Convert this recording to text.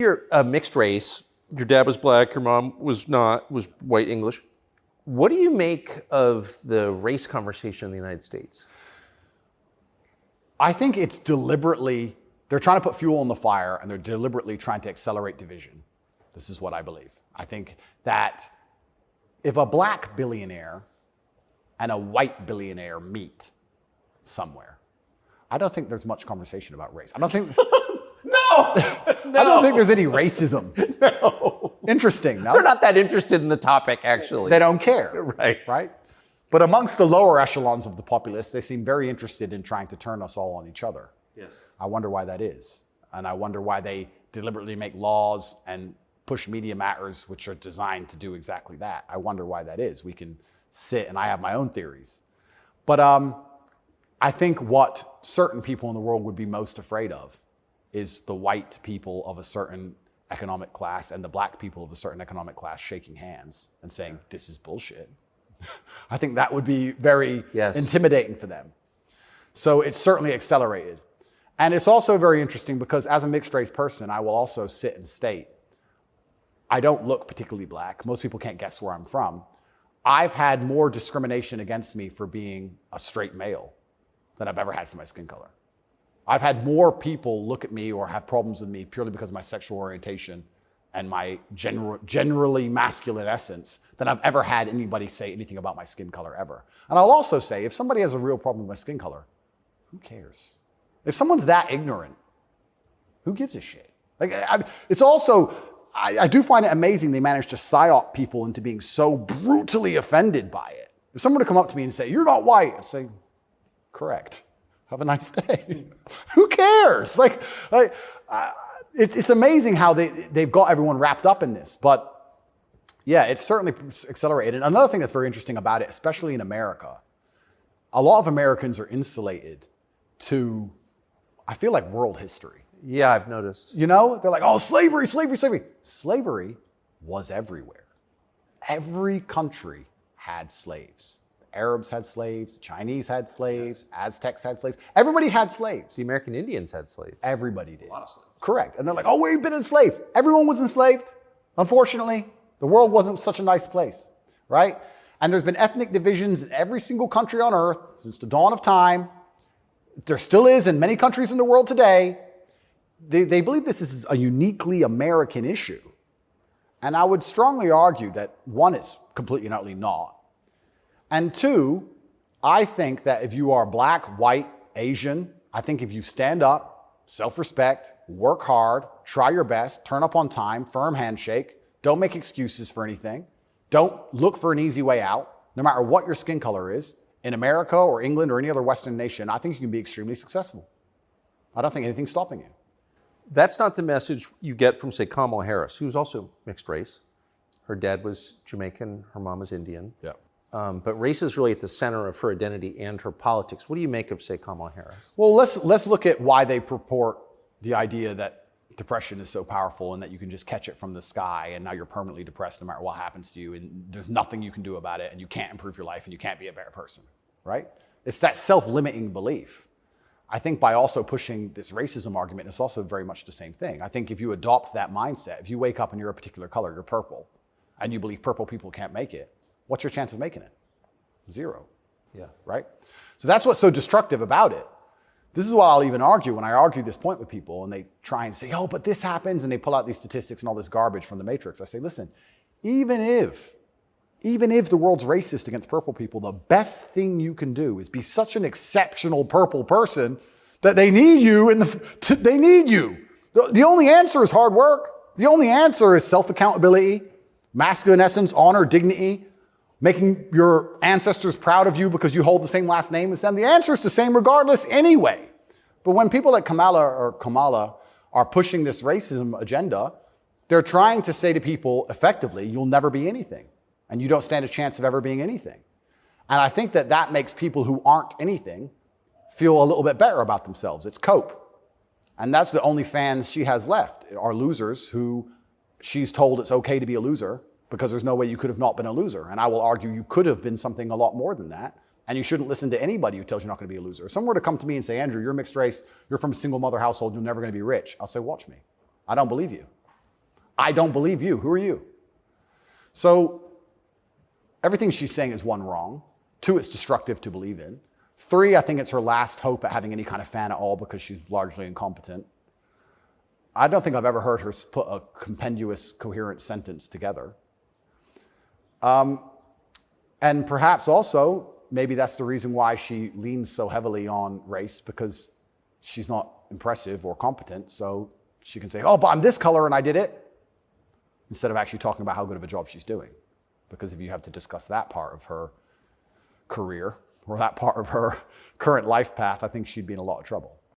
You're a mixed race. Your dad was black, your mom was not, was white English. What do you make of the race conversation in the United States? I think it's deliberately, they're trying to put fuel on the fire and they're deliberately trying to accelerate division. This is what I believe. I think that if a black billionaire and a white billionaire meet somewhere, I don't think there's much conversation about race. I don't think... No! I don't think there's any racism. No. Interesting, no? They're not that interested in the topic, actually. They don't care. Right. Right? But amongst the lower echelons of the populace, they seem very interested in trying to turn us all on each other. Yes. I wonder why that is. And I wonder why they deliberately make laws and push media matters which are designed to do exactly that. I wonder why that is. We can sit, and I have my own theories. But I think what certain people in the world would be most afraid of is the white people of a certain economic class and the black people of a certain economic class shaking hands and saying, this is bullshit. I think that would be very intimidating for them. So it's certainly accelerated. And it's also very interesting because as a mixed race person, I will also sit and state, I don't look particularly black. Most people can't guess where I'm from. I've had more discrimination against me for being a straight male than I've ever had for my skin color. I've had more people look at me or have problems with me purely because of my sexual orientation and my generally masculine essence than I've ever had anybody say anything about my skin color ever. And I'll also say, if somebody has a real problem with my skin color, who cares? If someone's that ignorant, who gives a shit? Like, it's also, I do find it amazing they manage to psyop people into being so brutally offended by it. If someone were to come up to me and say, you're not white, I'd say, correct. Have a nice day. Who cares? It's amazing how they've got everyone wrapped up in this. But yeah, it's certainly accelerated. And another thing that's very interesting about it, especially in America, a lot of Americans are insulated to, I feel like, world history. Yeah, I've noticed. You know, they're like, oh, slavery, slavery, slavery. Slavery was everywhere. Every country had slaves. Arabs had slaves, Chinese had slaves, Aztecs had slaves. Everybody had slaves. The American Indians had slaves. Everybody did. A lot of slaves. Correct. And they're like, oh, we've been enslaved. Everyone was enslaved. Unfortunately, the world wasn't such a nice place, right? And there's been ethnic divisions in every single country on earth since the dawn of time. There still is in many countries in the world today. They believe this is a uniquely American issue. And I would strongly argue that, one, it's completely and utterly not. And two, I think that if you are black, white, Asian, I think if you stand up, self-respect, work hard, try your best, turn up on time, firm handshake, don't make excuses for anything, don't look for an easy way out, no matter what your skin color is, in America or England or any other Western nation, I think you can be extremely successful. I don't think anything's stopping you. That's not the message you get from, say, Kamala Harris, who's also mixed race. Her dad was Jamaican, her mom was Indian. Yeah. But race is really at the center of her identity and her politics. What do you make of, say, Kamala Harris? Well, let's look at why they purport the idea that depression is so powerful and that you can just catch it from the sky and now you're permanently depressed no matter what happens to you and there's nothing you can do about it and you can't improve your life and you can't be a better person, right? It's that self-limiting belief. I think by also pushing this racism argument, it's also very much the same thing. I think if you adopt that mindset, if you wake up and you're a particular color, you're purple, and you believe purple people can't make it, what's your chance of making it? Zero. Yeah. Right? So that's what's so destructive about it. This is what I'll even argue when I argue this point with people and they try and say, oh, but this happens, and they pull out these statistics and all this garbage from the Matrix. I say, listen, even if the world's racist against purple people, the best thing you can do is be such an exceptional purple person that they need you they need you. The only answer is hard work. The only answer is self-accountability, masculine essence, honor, dignity, making your ancestors proud of you because you hold the same last name as them. The answer is the same regardless anyway. But when people like Kamala are pushing this racism agenda, they're trying to say to people effectively, you'll never be anything. And you don't stand a chance of ever being anything. And I think that makes people who aren't anything feel a little bit better about themselves. It's cope. And that's the only fans she has left, are losers who she's told it's okay to be a loser because there's no way you could have not been a loser. And I will argue you could have been something a lot more than that. And you shouldn't listen to anybody who tells you you're not going to be a loser. If someone were to come to me and say, Andrew, you're mixed race, you're from a single mother household, you're never going to be rich, I'll say, watch me. I don't believe you. I don't believe you. Who are you? So everything she's saying is one, wrong. Two, it's destructive to believe in. Three, I think it's her last hope at having any kind of fan at all because she's largely incompetent. I don't think I've ever heard her put a compendious, coherent sentence together. And perhaps also, maybe that's the reason why she leans so heavily on race, because she's not impressive or competent. So she can say, oh, but I'm this color and I did it, instead of actually talking about how good of a job she's doing. Because if you have to discuss that part of her career or that part of her current life path, I think she'd be in a lot of trouble.